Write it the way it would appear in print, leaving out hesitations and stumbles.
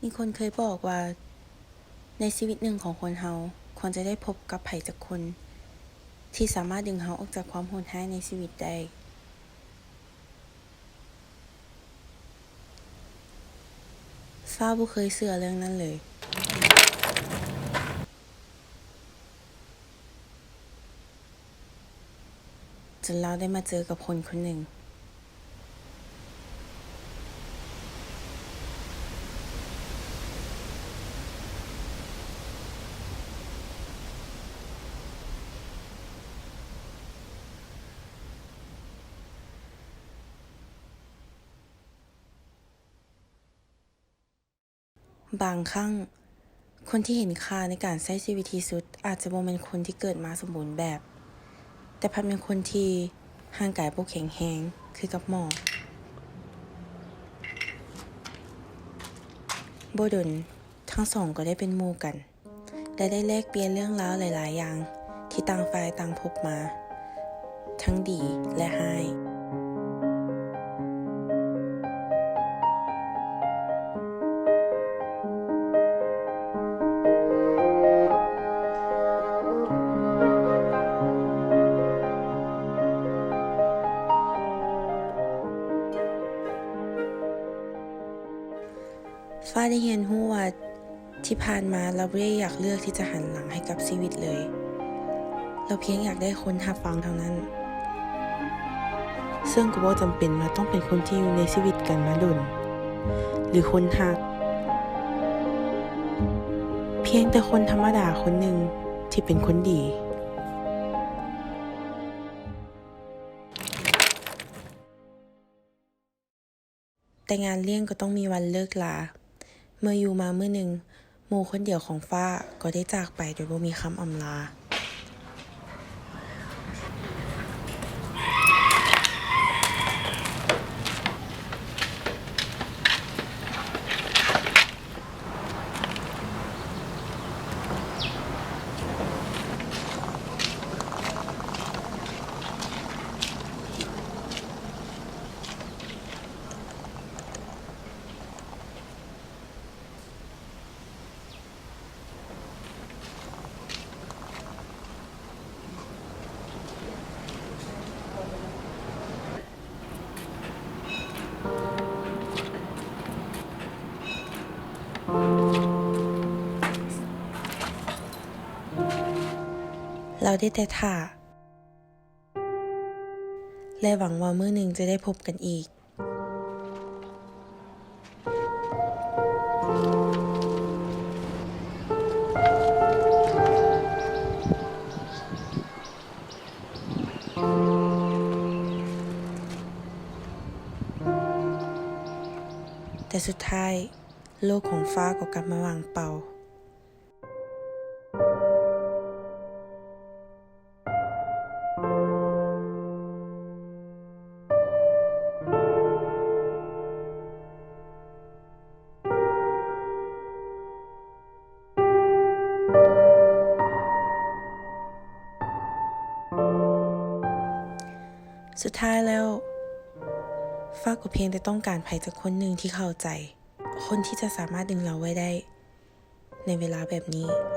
มีคนเคยบอกว่าในชีวิตหนึ่งของคนเฮาควรจะได้พบกับไผสักคนที่สามารถดึงเฮาออกจากความโหดร้ายในชีวิตได้ฟ้าบ่เคยเชื่อเรื่องนั้นเลยจนเราได้มาเจอกับคนคนหนึ่งบางครั้งคนที่เห็นค่าในการใช้ชีวิตที่สุดอาจจะบ่แม่นคนที่เกิดมาสมบูรณ์แบบแต่พัดเป็นคนที่ร่างกายบ่แข็งแรงคือกับหมอบ่ดนทั้งสองก็ได้เป็นหมู่กันและได้แลกเปลี่ยนเรื่องราวหลายๆอย่างที่ต่างฝ่ายต่างพบมาทั้งดีและร้ายฟ้าได้เรียนรู้ว่าที่ผ่านมาเราบ่ได้อยากเลือกที่จะหันหลังให้กับชีวิตเลยเราเพียงอยากได้คนรับฟังเท่านั้นซึ่งก็บ่จำเป็นว่าต้องเป็นคนที่อยู่ในชีวิตกันมาดนหรือคนรักเพียงแต่คนธรรมดาคนหนึ่งที่เป็นคนดีแต่งานเลี้ยงก็ต้องมีวันเลิกลาเมื่ออยู่มามื้อหนึ่งหมู่คนเดียวของฟ้าก็ได้จากไปโดยบ่มีคำอำลาเราได้แต่ท่าและหวังว่ามื้อหนึ่งจะได้พบกันอีกแต่สุดท้ายโลกของฟ้าก็กลับมาว่างเปล่าสุดท้ายแล้วฟ้าก็เพียงแต่ต้องการไผสักคนหนึ่งที่เข้าใจคนที่จะสามารถดึงเราไว้ได้ในเวลาแบบนี้